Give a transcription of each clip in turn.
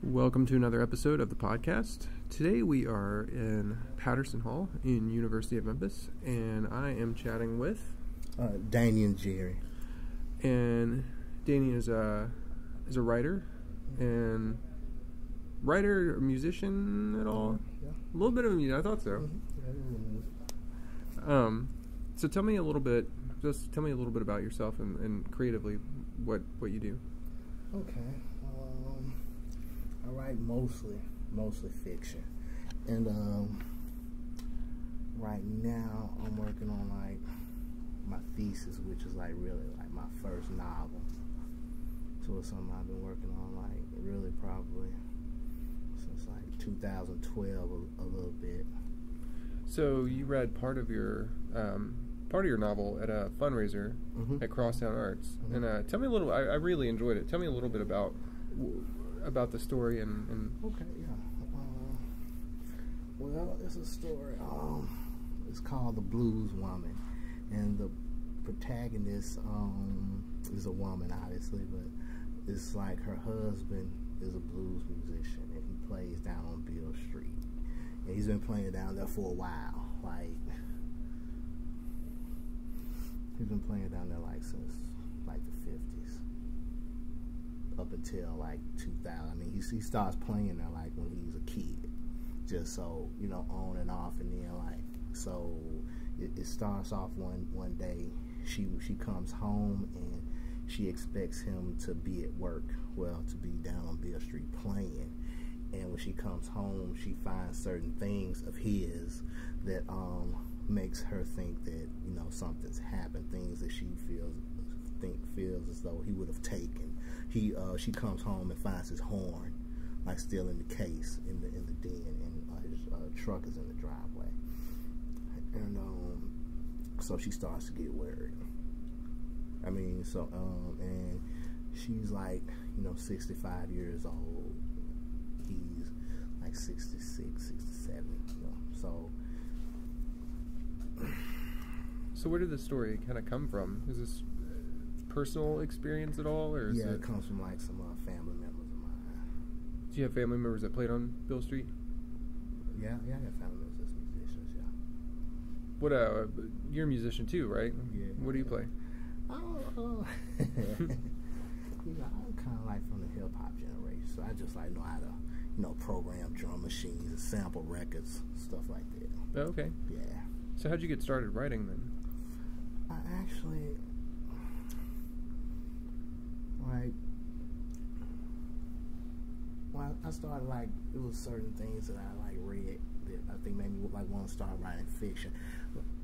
Welcome to another episode of the podcast. Today we are in Patterson Hall in University of Memphis, and I am chatting with Danian Jerry. And Danian is a writer, and writer, or musician at all? Yeah. A little bit of a musician. I thought so. Mm-hmm. So tell me a little bit about yourself and creatively what you do. Okay. I write mostly fiction, and right now I'm working on like my thesis, which is like really like my first novel. So it's something I've been working on like really probably since like 2012 a little bit. So you read part of your novel at a fundraiser at Crosstown Arts, and tell me a little. I really enjoyed it. Tell me a little bit about the story and Okay, yeah. Well, it's a story. It's called The Blues Woman, and the protagonist is a woman, obviously, but it's like her husband is a blues musician, and he plays down on Beale Street, and he's been playing down there for a while. Like he's been playing down there like since like the 50s. Up until like 2000. I mean, he starts playing there like when he was a kid, just so on and off, and then like so it starts off one day. She comes home and she expects him to be at work, to be down on Beale Street playing. And when she comes home, she finds certain things of his that makes her think that something's happened. Things that she feels as though he would have taken. She comes home and finds his horn, like still in the case in the den, and his truck is in the driveway, and so she starts to get worried. I mean, and she's like 65 years old. He's like 66, 67. So where did the story kind of come from? Is this personal experience at all, or is it comes from like some family members of mine. Do you have family members that played on Beale Street? Yeah, I got family members that's musicians. Yeah. What you're a musician too, right? Yeah. What do you play? I'm kind of like from the hip hop generation, so I just like know how to program drum machines and sample records, stuff like that. Oh, okay. Yeah. So how'd you get started writing then? I started like it was certain things that I like read that I think made me like want to start writing fiction.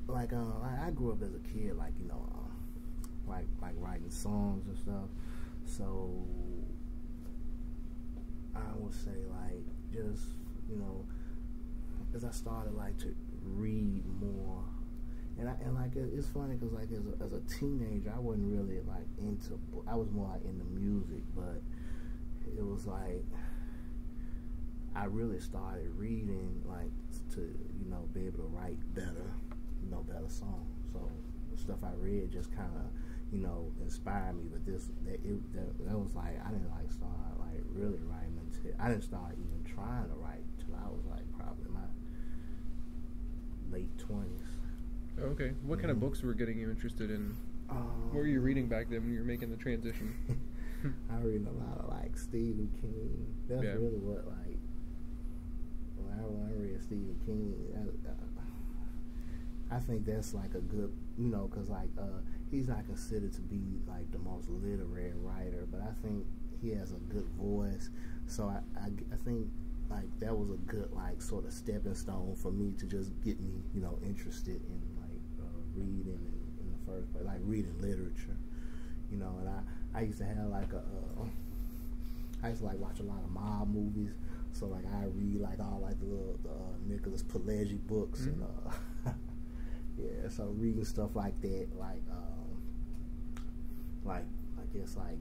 Like I grew up as a kid, like like writing songs and stuff. So I would say like just as I started like to read more. And like it's funny because like as a teenager I wasn't really like into I was more like into music, but it was like I really started reading like to be able to write better songs. So the stuff I read just kind of inspired me. But that was like I didn't like start like really writing until I didn't start even trying to write till I was like probably my late 20s. Okay. What kind of books were getting you interested in? What were you reading back then when you were making the transition? I read a lot of like Stephen King. That's really what like when I read Stephen King. I think that's like a good because like he's not considered to be like the most literary writer, but I think he has a good voice. So I think like that was a good like sort of stepping stone for me to just get me interested in like reading in the first place, like reading literature, and I used to have like I used to like watch a lot of mob movies, so like I read like all like the little Nicholas Pileggi books and yeah, so reading stuff like that, like I guess like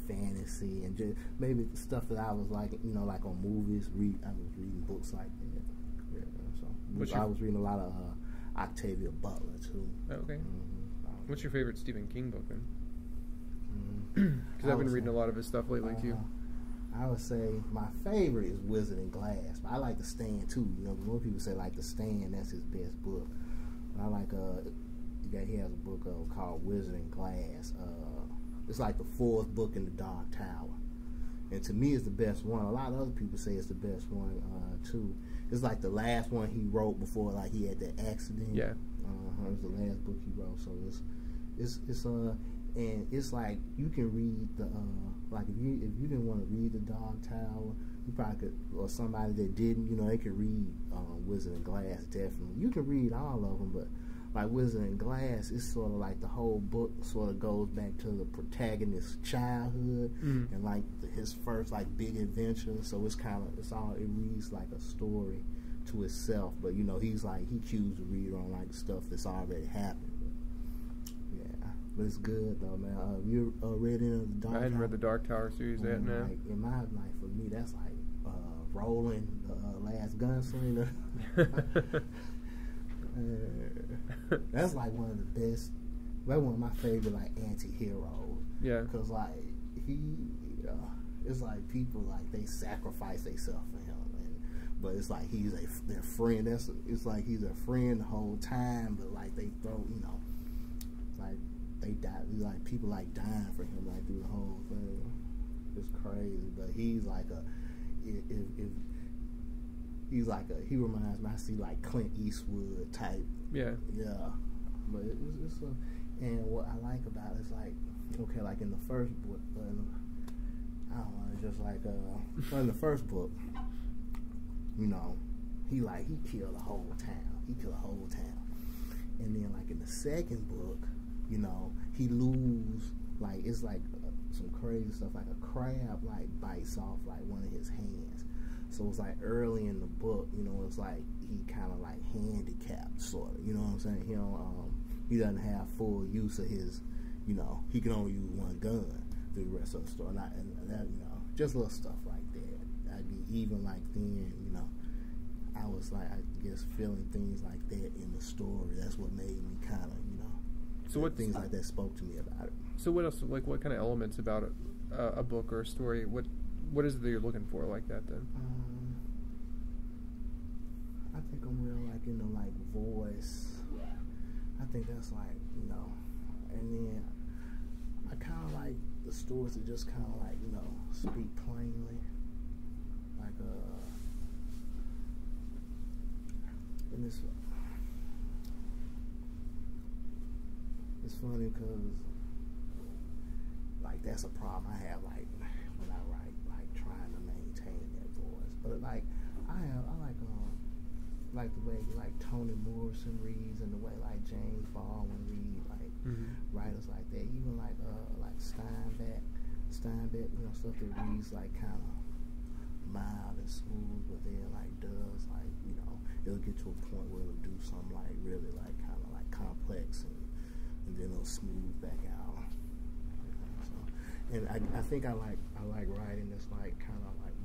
fantasy and just maybe stuff that I was like like on movies. I was reading books like that. Yeah, so I was reading a lot of Octavia Butler too. Okay. What's your favorite Stephen King book then? Because I've been reading a lot of his stuff lately too. I would say my favorite is Wizard and Glass. But I like The Stand too. You know, more people say like The Stand, that's his best book. But I like he has a book called Wizard and Glass. It's like the fourth book in the Dark Tower, and to me, it's the best one. A lot of other people say it's the best one too. It's like the last one he wrote before like he had that accident. Yeah. It was the last book he wrote. So it's and it's like you can read the like if you didn't want to read the Dark Tower, you probably could, or somebody that didn't, you know, they could read Wizard and Glass. Definitely, you can read all of them, but like Wizard and Glass, it's sort of like the whole book sort of goes back to the protagonist's childhood and like his first like big adventure. So it reads like a story to itself. But you know, he cues the reader on like stuff that's already happened. But it's good though, man. You read any of the Dark Tower? I hadn't read the Dark Tower series yet. No. Like, in my life, for me, that's like Roland, the Last Gunslinger. That's like one of the best. That's one of my favorite like anti-heroes. Yeah. Because like it's like people like they sacrifice themselves for him, but it's like he's their friend. It's like he's a friend the whole time, but like they throw, you know, like. They die, like people like dying for him like through the whole thing. It's crazy, but he's like he reminds me. I see like Clint Eastwood type. Yeah. But it's and what I like about it is like okay, like in the first book, I don't know, it's just like in the first book, you know, he killed the whole town. And then like in the second book, you know, he like it's like some crazy stuff, like a crab like bites off like one of his hands. So it's like early in the book, you know, it's like he kind of like handicapped sort of, you know what I'm saying? He doesn't have full use of his, you know, he can only use one gun through the rest of the story. And that, you know, just little stuff like that. I mean, even like then, you know, I was like, I guess feeling things like that in the story. That's what made me kind of, you know. So what things like that spoke to me about it. So what else? Like what kind of elements about a book or a story? What is it that you're looking for like that then? I think I'm real like into like voice. I think that's like, you know, and then I kind of like the stories that just kind of like, you know, speak plainly. Like and it's funny because like that's a problem I have like when I write, like trying to maintain that voice. But like I like the way like Toni Morrison reads and the way like James Baldwin read, like writers like that. Even like Steinbeck, you know, stuff that reads like kind of mild and smooth, but then like does like, you know, it'll get to a point where it'll do something like really like kind of like complex and then it'll smooth back out. So, and I think I like writing that's like kind of like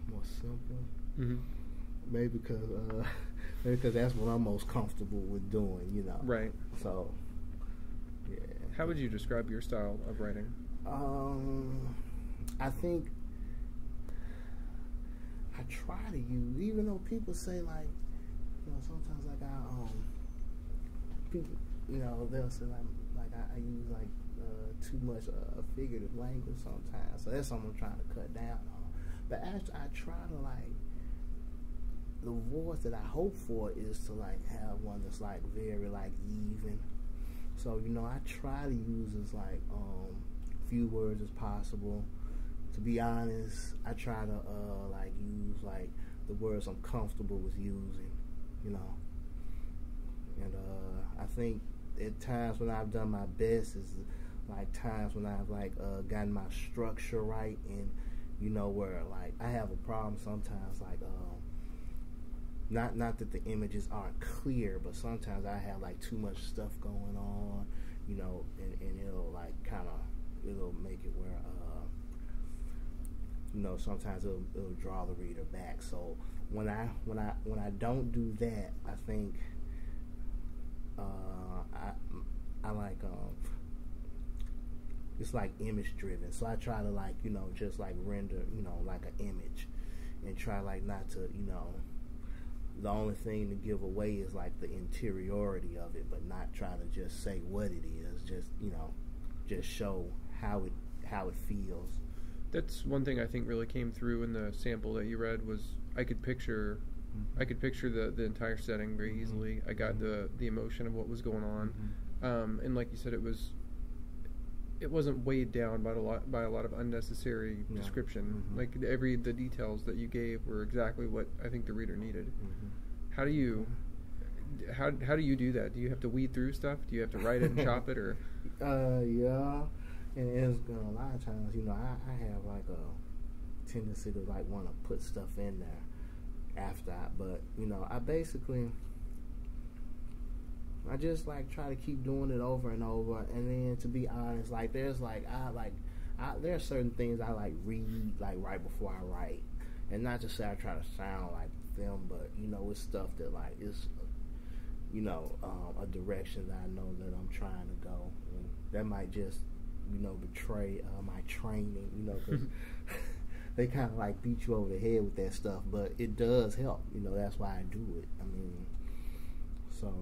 more simple. Maybe because that's what I'm most comfortable with doing, you know. Right. So, yeah. How would you describe your style of writing? I think I try to use, even though people say like, you know, sometimes like people, you know, they'll say like I use like too much figurative language sometimes. So that's something I'm trying to cut down on. But I try to like, the voice that I hope for is to like have one that's like very like even. So, you know, I try to use as like few words as possible. To be honest, I try to like use like the words I'm comfortable with using, you know. And I think at times when I've done my best is like times when I've like gotten my structure right, and you know, where like I have a problem sometimes like not that the images aren't clear, but sometimes I have like too much stuff going on, you know, and it'll like kind of, it'll make it where you know, sometimes it'll draw the reader back. So when I don't do that, I think I like it's like image driven. So I try to like, you know, just like render, you know, like an image, and try like not to, you know, the only thing to give away is like the interiority of it, but not try to just say what it is. Just, you know, just show how it feels. That's one thing I think really came through in the sample that you read was I could picture the entire setting very easily. I got the emotion of what was going on, and like you said, it wasn't weighed down by a lot of unnecessary description. Like the details that you gave were exactly what I think the reader needed. How do you do that? Do you have to weed through stuff? Do you have to write it and chop it, or? Yeah, and it's a lot of times, you know, I have like a tendency to like want to put stuff in there after but you know, I just like try to keep doing it over and over, and then to be honest, like there's like there are certain things I like read like right before I write, and not to say I try to sound like them, but you know, it's stuff that like is, you know, a direction that I know that I'm trying to go, and that might just, you know, betray my training, you know, because they kind of like beat you over the head with that stuff, but it does help, you know. That's why I do it. I mean, so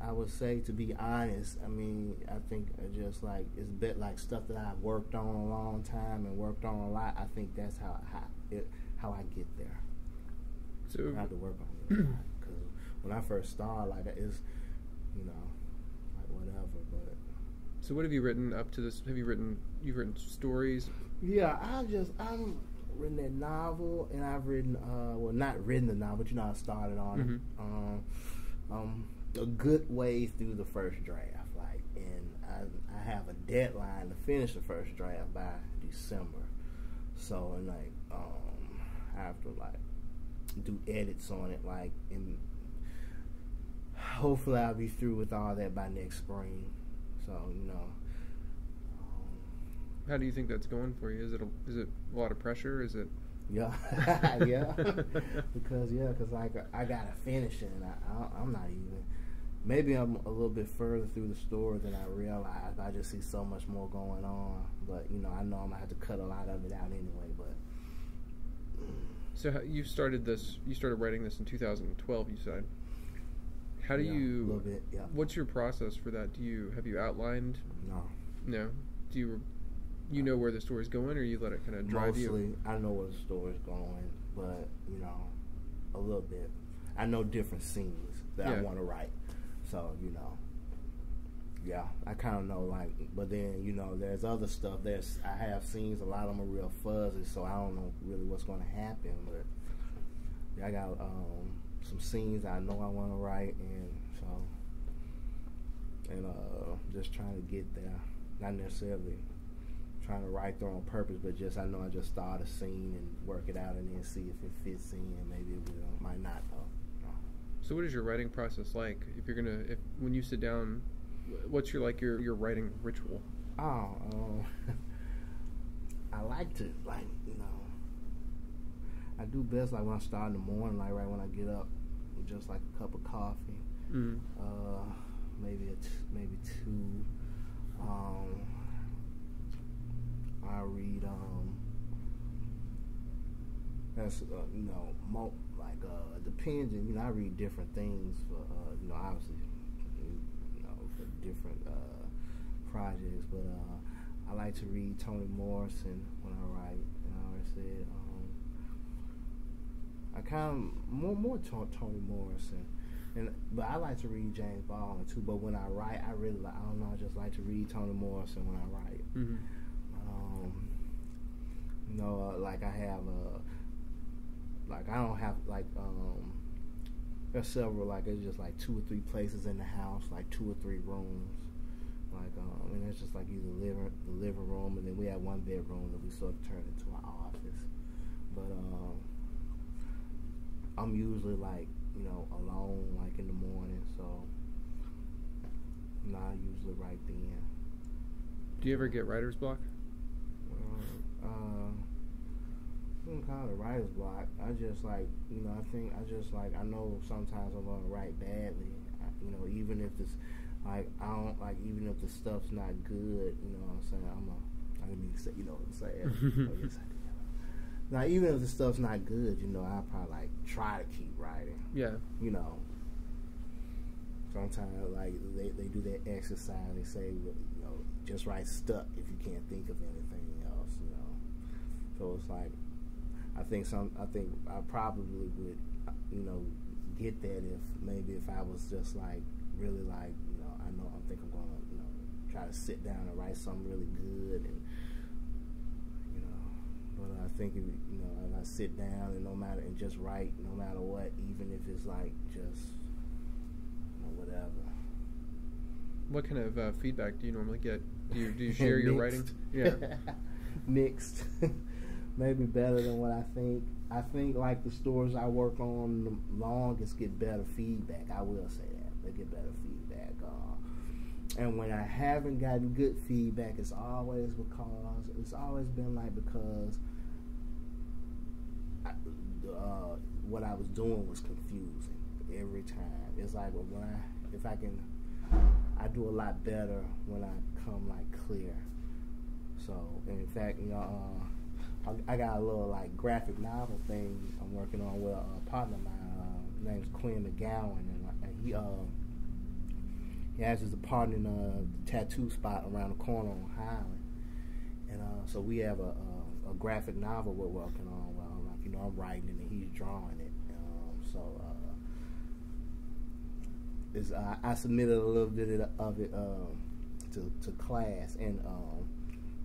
I would say, to be honest, I mean, I think just like it's a bit like stuff that I've worked on a long time and worked on a lot. I think that's how I get there. So I have to work on it because when I first started, like it's, you know, like whatever. But so what have you written up to this? You've written stories? Yeah, I've written that novel, and I've written not written the novel, but you know, I started on it. A good way through the first draft, like, and I have a deadline to finish the first draft by December. So, and like, I have to like do edits on it, like, and hopefully I'll be through with all that by next spring. So, you know. How do you think that's going for you? Is it a lot of pressure? Is it? Yeah, yeah, because like I gotta finish it, and I'm not even. Maybe I'm a little bit further through the story than I realized. I just see so much more going on, but you know, I know I'm gonna have to cut a lot of it out anyway. But so you started writing this in 2012. You said. How do you? A little bit. Yeah. What's your process for that? Have you outlined? No. No. Do you know where the story's going, or you let it kind of drive you? Mostly, I know where the story's going, but you know, a little bit. I know different scenes that I want to write, so you know, yeah, I kind of know like. But then you know, there's other stuff. I have scenes. A lot of them are real fuzzy, so I don't know really what's going to happen. But I got some scenes I know I want to write, and just trying to get there, not necessarily trying to write there on purpose, but just I know I just start a scene and work it out, and then see if it fits in. Maybe it will, might not though. No. So what is your writing process like? When you sit down, what's your writing ritual? I like to, like, you know, I do best like when I start in the morning, like right when I get up, with just like a cup of coffee, maybe two. I read that's you know, depends, and you know, I read different things for you know, obviously, you know, for different projects, but I like to read Toni Morrison when I write, and I always said I kind of more Toni Morrison, but I like to read James Baldwin too. But when I write, I really I don't know, I just like to read Toni Morrison when I write. You know, like I have like I don't have like there's several, like it's just like 2 or 3 places in the house, like 2 or 3 rooms, like and it's just like either the living room, and then we have 1 bedroom that we sort of turned into an office. But I'm usually like, you know, alone like in the morning, so you know, I usually write then. Do you ever get writer's block? I wouldn't call it writer's block. I just like, you know, I know sometimes I'm gonna write badly. You know, even if it's Like I don't like even if the stuff's not good, you know what I'm saying? I didn't mean to say, you know what I'm saying? Now even if the stuff's not good, you know, I'll probably like try to keep writing. Yeah. You know. Sometimes like they do that exercise, they say, you know, just write stuck if you can't think of anything else, you know. So it's like I think I probably would, you know, get that if I was just like really like, you know, I think I'm gonna, you know, try to sit down and write something really good, and you know, but I think if, you know, if I sit down and just write no matter what, even if it's like just, you know, whatever. What kind of feedback do you normally get? Do you share your writing? Yeah. Mixed. Maybe better than what I think. I think like the stories I work on the longest get better feedback. I will say that. They get better feedback. And when I haven't gotten good feedback, it's always been like because what I was doing was confusing every time. It's like I do a lot better when I become like clear. So, and in fact, you know, I got a little like graphic novel thing I'm working on with a partner of mine. Name's Quinn McGowan, and he has his apartment in a tattoo spot around the corner on Highland, and so we have a graphic novel we're working on. Well, like, you know, I'm writing it and he's drawing it. I submitted a little bit of it to class, and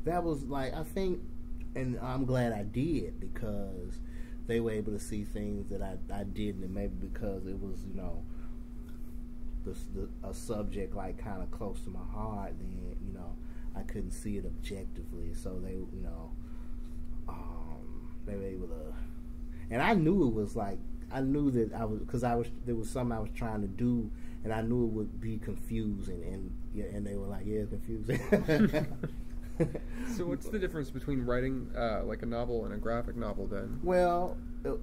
that was like, I think, and I'm glad I did, because they were able to see things that I didn't, and maybe because it was, you know, a subject like kind of close to my heart, then, you know, I couldn't see it objectively, so they, you know, they were able to, and I knew it was like, I knew that there was something I was trying to do, and I knew it would be confusing, and they were like, yeah, it's confusing. So what's the difference between writing like a novel and a graphic novel then? Well,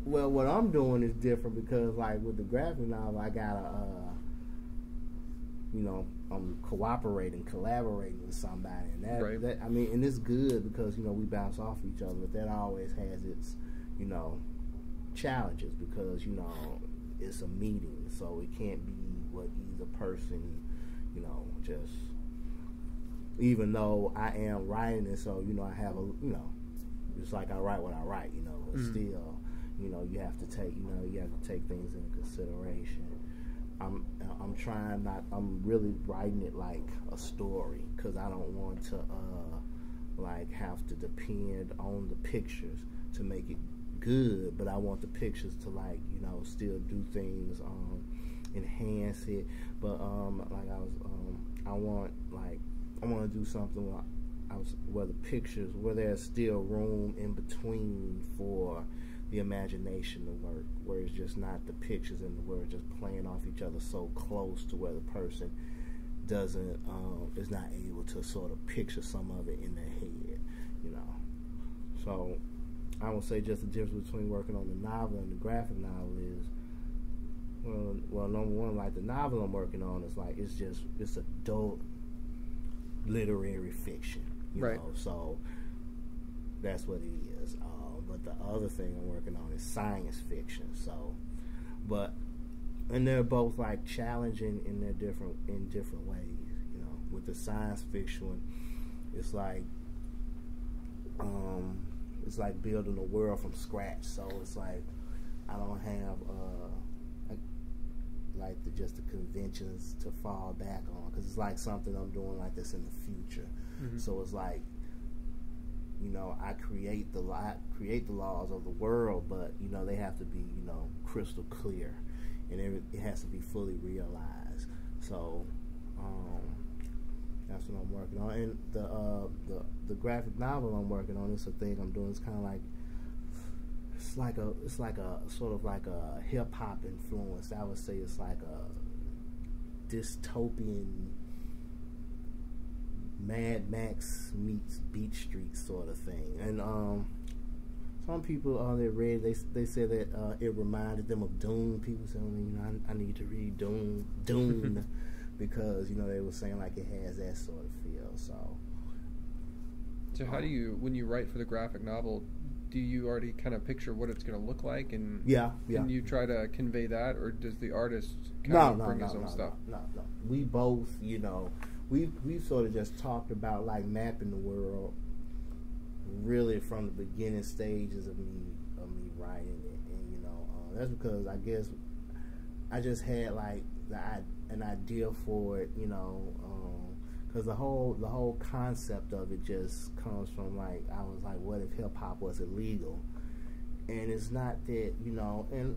what I'm doing is different, because like with the graphic novel, I gotta, you know, I'm collaborating with somebody, and that I mean, and it's good because, you know, we bounce off each other, but that always has its, you know, challenges, because, you know, it's a meeting, so it can't be what either person, you know, just, even though I am writing it, so, you know, I have a, you know, it's like I write what I write, you know, but still, you know, you have to take things into consideration. I'm really writing it like a story, because I don't want to like have to depend on the pictures to make it good, but I want the pictures to, like, you know, still do things, enhance it, but like I want to do something where the pictures, where there's still room in between for the imagination to work, where it's just not the pictures and the words just playing off each other so close to where the person is not able to sort of picture some of it in their head, you know. So I would say just the difference between working on the novel and the graphic novel is, well, number one, like the novel I'm working on is like, it's adult literary fiction, you know, so that's what it is. But the other thing I'm working on is science fiction. So, and they're both like challenging in different ways. You know, with the science fiction, it's like building a world from scratch. So it's like I don't have just the conventions to fall back on, because it's like something I'm doing like this in the future. Mm-hmm. So it's like, you know, I create the laws of the world, but, you know, they have to be, you know, crystal clear, and it has to be fully realized. So that's what I'm working on. And the graphic novel I'm working on is a thing I'm doing. It's kind of like, it's like a sort of like a hip hop influence. I would say it's like a dystopian Mad Max meets Beat Street sort of thing. And some people that read, they said that it reminded them of Dune. People say, you know, I need to read Dune because they were saying like it has that sort of feel. So how do you, when you write for the graphic novel, do you already kind of picture what it's going to look like, and can you try to convey that, or does the artist bring his own stuff? No. We both, we sort of just talked about like mapping the world, really from the beginning stages of me writing it, and that's because I guess I just had like an idea for it, because the whole concept of it just comes from like, I was like, what if hip hop was illegal? And it's not that, and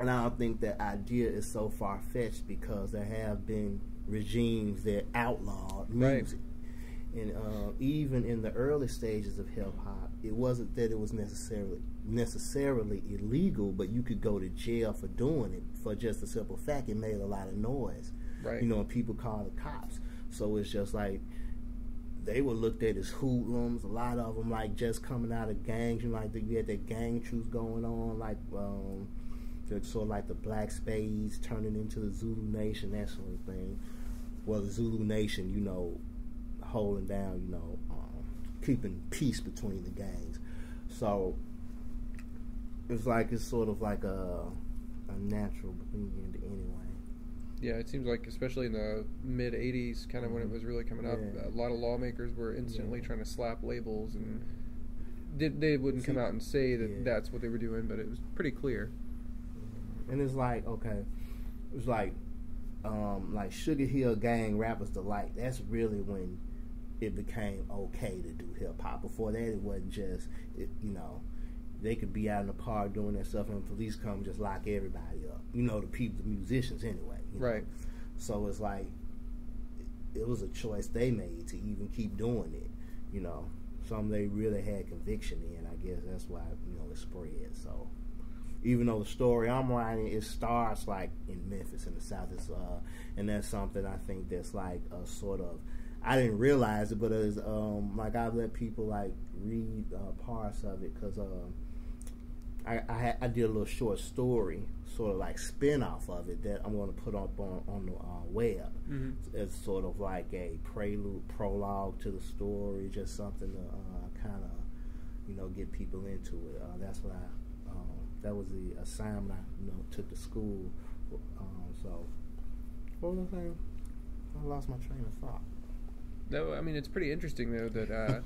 I don't think that idea is so far fetched, because there have been regimes that outlawed music. Right. And even in the early stages of hip hop, it wasn't that it was necessarily illegal, but you could go to jail for doing it, for just the simple fact it made a lot of noise. Right. And people called the cops. So it's just like they were looked at as hoodlums. A lot of them like just coming out of gangs. Like you had that gang truth going on, like sort of like the Black Spades turning into the Zulu Nation, that sort of thing. Well, the Zulu Nation, holding down, keeping peace between the gangs. So it's sort of like a natural blend anyway. Yeah, it seems like, especially in the mid 80s, kind of when it was really coming up, a lot of lawmakers were instantly trying to slap labels, and they wouldn't come out and say that that's what they were doing, but it was pretty clear. And it's like, okay, it's like Sugar Hill Gang Rappers Delight. That's really when it became okay to do hip hop. Before that, it wasn't just, they could be out in the park doing that stuff, and the police come and just lock everybody up. The people, the musicians anyway. Right. So it's like, it was a choice they made to even keep doing it. Some they really had conviction in. I guess that's why it spread. So even though the story I'm writing, it starts like in Memphis in the South, and that's something I think that's like a sort of, I didn't realize it, but it's like I've let people like read parts of it, because I did a little short story, sort of like spin-off of it, that I'm going to put up on the web. Mm-hmm. It's sort of like a prologue to the story, just something to kind of, get people into it. That's what that was the assignment I, took to school. So, what was I saying? I lost my train of thought. No, I mean, it's pretty interesting, though, that,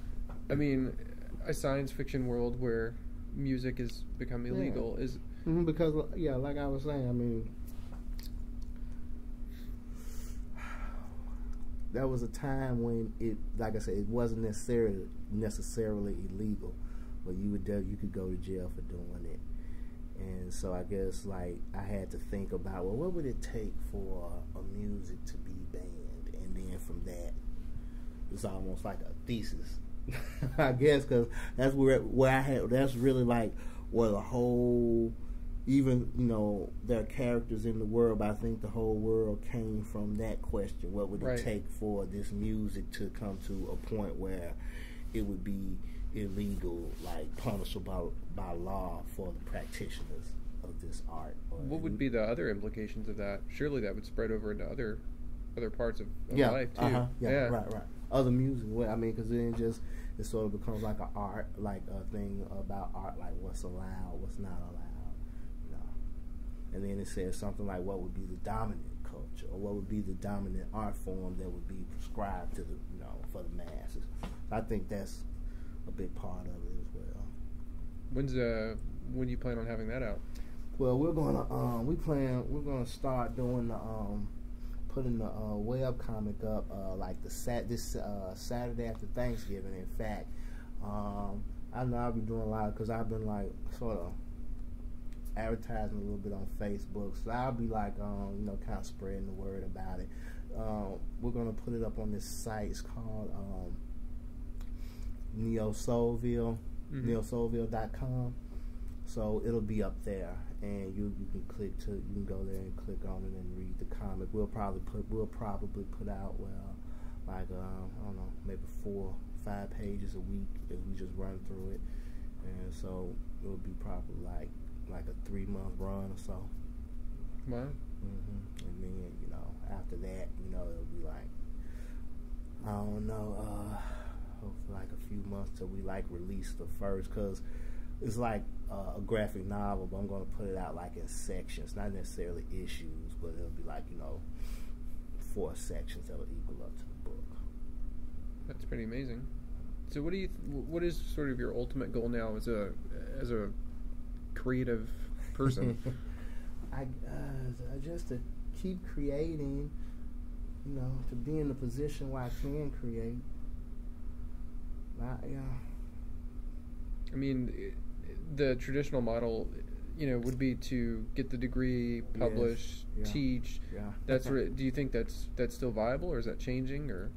a science fiction world where music has become illegal is... because, like I was saying, that was a time when it, like I said, it wasn't necessarily illegal, but you could go to jail for doing it. And so I guess, like, I had to think about, well, what would it take for a music to be banned? And then from that, it's almost like a thesis, I guess, because that's where I had, that's really like where the whole, even, there are characters in the world, but I think the whole world came from that question. What would it take for this music to come to a point where it would be illegal, like punishable by law for the practitioners of this art? What would be the other implications of that? Surely that would spread over into other parts of life too. Right. Other music, because then it sort of becomes like an art, like a thing about art, like what's allowed, what's not allowed, And then it says something like what would be the dominant culture, or what would be the dominant art form that would be prescribed to the, for the masses. I think that's a big part of it as well. When do you plan on having that out? Well, we're gonna start doing the putting the web comic up like this Saturday after Thanksgiving. In fact, I know I'll be doing a lot, because I've been like sort of advertising a little bit on Facebook, so I'll be like kind of spreading the word about it. We're gonna put it up on this site. It's called NeoSoulville, NeoSoulville.com. So it'll be up there, and you can go there and click on it and read the comic. We'll probably put out I don't know, maybe 4 or 5 pages a week if we just run through it, and so it'll be probably like a 3-month run or so. Wow. And then, you know, after that, you know, it'll be like, I don't know, hopefully like a few months till we like release the first, because it's like a graphic novel, but I'm going to put it out like in sections, not necessarily issues, but it'll be like, you know, 4 sections that will equal up to the book. That's pretty amazing. So what is sort of your ultimate goal now as a creative person? I just to keep creating, you know, to be in a position where I can create. I mean, the traditional model, you know, would be to get the degree, publish, teach. Yeah. That's do you think that's still viable, or is that changing, or?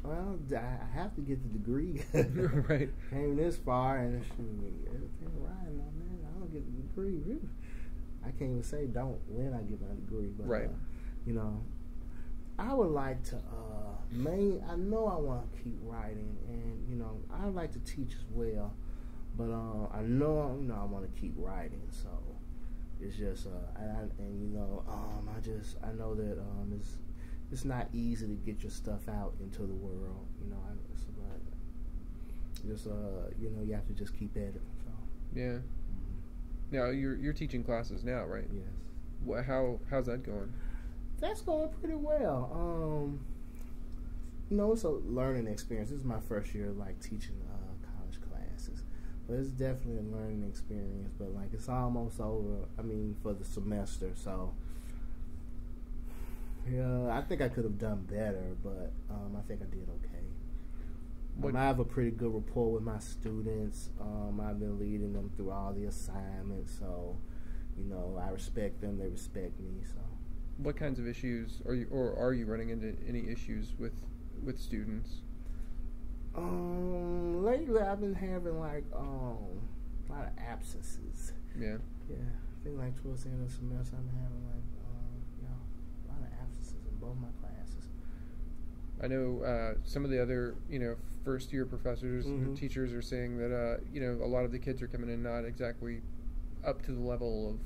Well, I have to get the degree. Right. Came this far, and everything right, man. I don't get the degree. Really. I can't even say don't when I get my degree, but right. You know, I would like to. I know I want to keep writing, and you know, I would like to teach as well. But I know, you know, I want to keep writing, so it's just and you know, I know that it's not easy to get your stuff out into the world, you know. You know, you have to just keep at it. So. Yeah. Mm-hmm. Now you're teaching classes now, right? Yes. How's that going? That's going pretty well. You know, it's a learning experience. This is my first year like teaching college classes, but it's definitely a learning experience. But like it's almost over. I mean, for the semester, so. Yeah, I think I could have done better, but I think I did okay. I have a pretty good rapport with my students. I've been leading them through all the assignments, so you know I respect them; they respect me. So, what kinds of issues are you running into any issues with students? Lately I've been having like a lot of absences. Yeah. Yeah, I think like towards the end of the semester I'm having like. Both my classes. I know some of the other, you know, first-year professors and teachers are saying that, you know, a lot of the kids are coming in not exactly up to the level of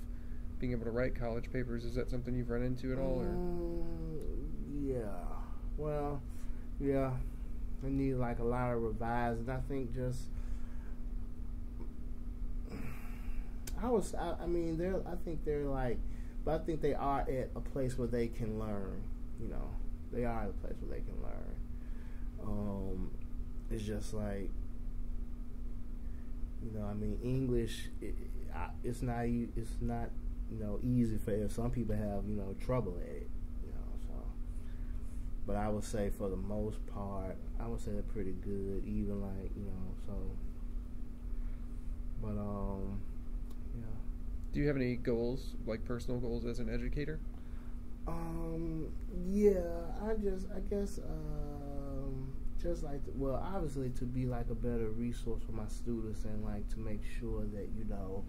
being able to write college papers. Is that something you've run into at all? Or? Yeah. Well, yeah. I need like a lot of revising. I think just. I think they're like, but I think they are at a place where they can learn. You know, they are at a place where they can learn. It's just like, you know, I mean, English, it's not, you know, easy for some people have, you know, trouble at it, you know, so. But I would say for the most part, I would say they're pretty good, even like, you know, so. But, yeah. Do you have any goals, like personal goals as an educator? Yeah, I guess, just like, obviously to be like a better resource for my students and like to make sure that, you know,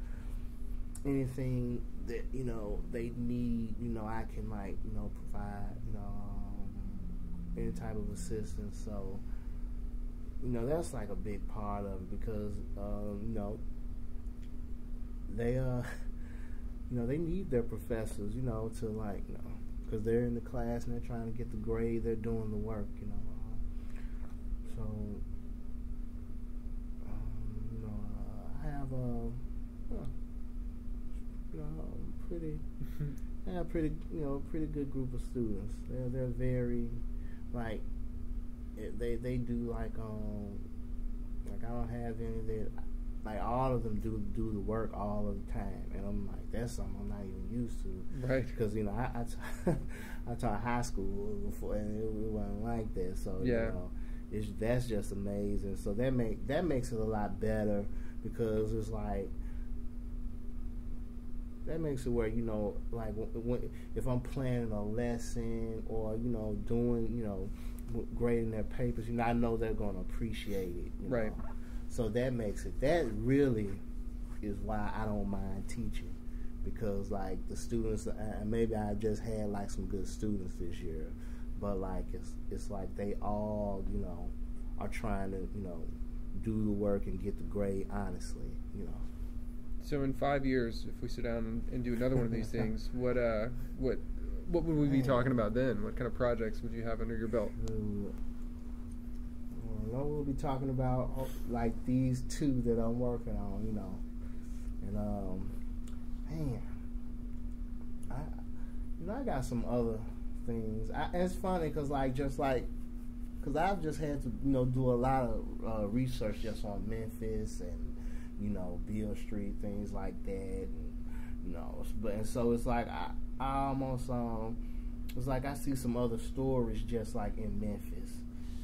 anything that, you know, they need, you know, I can like, you know, provide, you know, any type of assistance. So, you know, that's like a big part of it because, you know, they, you know, they need their professors, you know, to like, you know, because they're in the class and they're trying to get the grade, they're doing the work, you know. So, you know, I have pretty good group of students. They're very, like, they do like I don't have any that. Like all of them do the work all of the time, and I'm like, that's something I'm not even used to. Right. Because you know, I taught high school before, and it wasn't like that. So yeah. You know, that's just amazing. So that makes it a lot better because it's like that makes it where, you know, like when if I'm planning a lesson or, you know, doing, you know, grading their papers, you know, I know they're going to appreciate it. You right. know? So that makes it, that really is why I don't mind teaching, because like the students, maybe I just had like some good students this year, but like it's like they all, you know, are trying to, you know, do the work and get the grade honestly, you know. So in 5 years, if we sit down and do another one of these things, what would we be talking about then? What kind of projects would you have under your belt? Well, we'll be talking about like these two that I'm working on, you know, and man, I got some other things. It's funny because because I've just had to, you know, do a lot of research just on Memphis and, you know, Beale Street, things like that, and, you know, and so it's like I almost it's like I see some other stories just like in Memphis,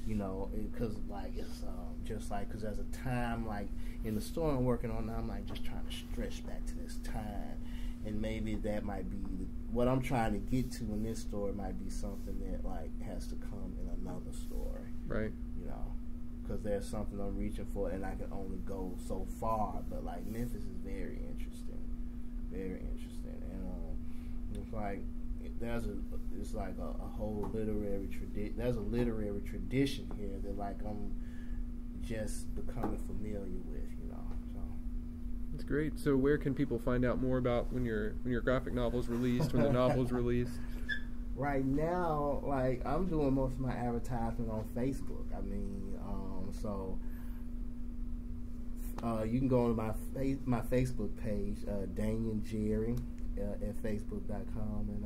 you know, because like it's just like because there's a time like in the store I'm working on now, I'm like just trying to stretch back to this time, and maybe that might be what I'm trying to get to in this story might be something that like has to come in another story, right? You know, because there's something I'm reaching for, and I can only go so far. But like Memphis is very interesting, and it's like it's like a whole literary tradition. There's a literary tradition here that like I'm just becoming familiar with, you know. So that's great. So where can people find out more about when your graphic novel's released, when the novel's released? Right now, like I'm doing most of my advertisement on Facebook. I mean, so you can go on my Facebook page, Danian Jerry, at facebook.com, and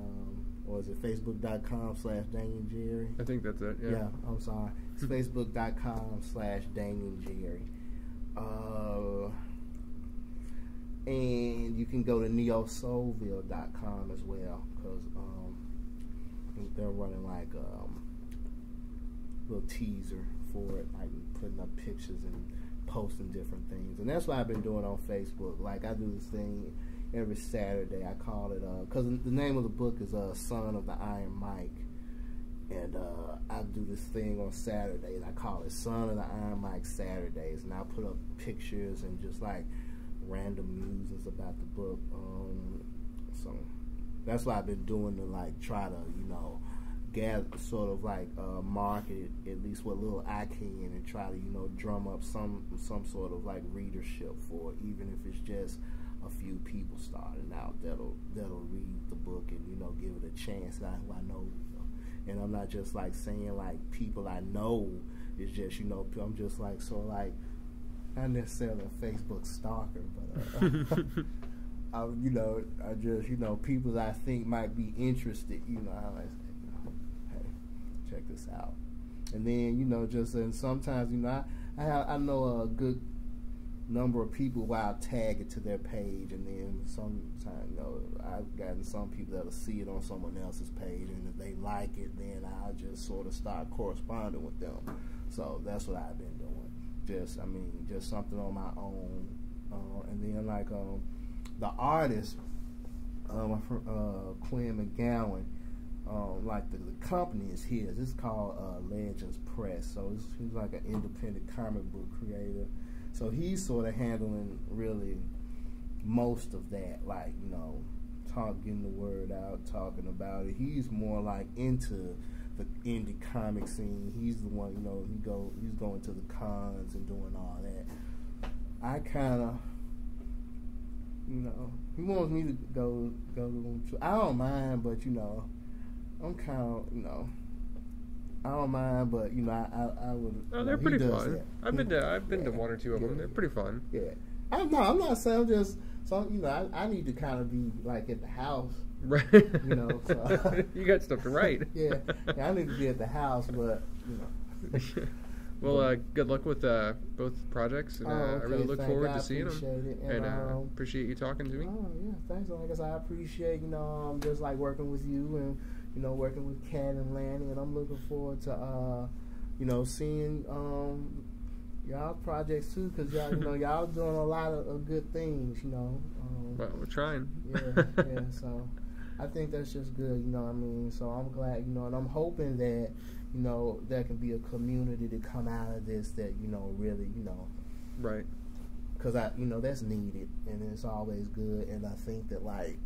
or is it facebook.com/Danian Jerry? I think that's it. Yeah. Yeah, I'm sorry. It's facebook.com/Danian Jerry. And you can go to neosoulville.com as well, because they're running like a little teaser for it, like putting up pictures and posting different things. And that's what I've been doing on Facebook. Like I do this thing every Saturday. I call it because the name of the book is Son of the Iron Mike, and I do this thing on Saturday, and I call it Son of the Iron Mike Saturdays, and I put up pictures and just like random musings about the book. So that's what I've been doing to like try to, you know, gather sort of like market at least what little I can, and try to, you know, drum up some sort of like readership for it, even if it's just a few people starting out that'll read the book and, you know, give it a chance. Who I know, you know. And I'm not just like saying like people I know. It's just, you know, I'm just like sort of like not necessarily a Facebook stalker, but you know, I just, you know, people that I think might be interested, you know, I like, you know, hey, check this out. And then, you know, just, and sometimes, you know, I know a good number of people who I'll tag it to their page, and then sometimes, you know, I've gotten some people that'll see it on someone else's page, and if they like it, then I'll just sort of start corresponding with them. So that's what I've been doing. Just something on my own. And then like the artist, Quinn McGowan, like the company is his. It's called Legends Press. So he's like an independent comic book creator. So he's sort of handling really most of that, like, you know, getting the word out, talking about it. He's more like into the indie comic scene. He's the one, you know, he's going to the cons and doing all that. I kind of, you know, he wants me to go to them too. I don't mind, but, you know, I'm kind of, you know, I don't mind, but, you know, I would. Oh, they're pretty fun. I've been to one or two of them. They're pretty fun. Yeah. I'm not saying, I'm just, so, you know, I need to kind of be like at the house. Right. You know, so you got stuff to write. yeah, I need to be at the house, but, you know. Well, good luck with both projects, and okay, I really look forward to seeing them. And appreciate you talking to me. Oh yeah, thanks. Like I said, I appreciate, you know, just like working with you, and, you know, working with Kat and Lanny, and I'm looking forward to you know, seeing y'all projects too, because y'all, you know, y'all doing a lot of good things, you know. Well, we're trying. Yeah. So I think that's just good, you know what I mean? So I'm glad, you know, and I'm hoping that, you know, there can be a community to come out of this that, you know, really, you know. Right. Because, you know, that's needed, and it's always good, and I think that, like,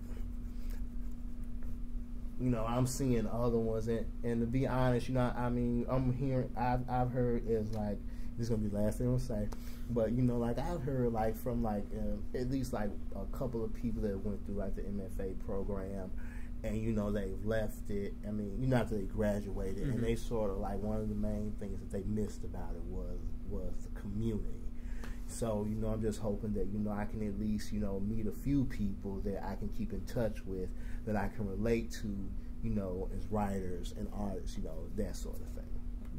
you know, I'm seeing other ones, and to be honest, you know, I mean, I've heard is, like, This is gonna be the last thing I'll say. But you know, like I've heard like from like at least like a couple of people that went through like the MFA program, and you know they've left it. I mean, you know, after they graduated, and they sort of like one of the main things that they missed about it was the community. So, you know, I'm just hoping that, you know, I can at least, you know, meet a few people that I can keep in touch with, that I can relate to, you know, as writers and artists, you know, that sort of thing.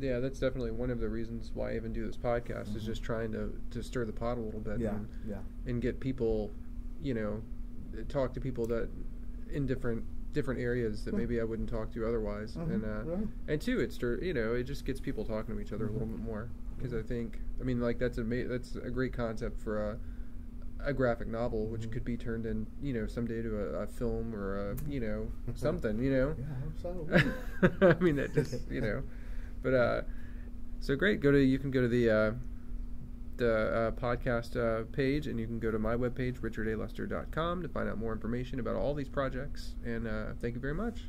Yeah, that's definitely one of the reasons why I even do this podcast, is just trying to stir the pot a little bit and get people, you know, talk to people that in different areas that maybe I wouldn't talk to otherwise. And two, it just gets people talking to each other a little bit more. Because I think, I mean, like that's a great concept for a graphic novel, which could be turned in, you know, someday to a film or a, you know, something, you know. Yeah, I hope so. I mean, that just, you know, but so great. You can go to the podcast page, and you can go to my webpage, richardaluster.com, to find out more information about all these projects. And thank you very much.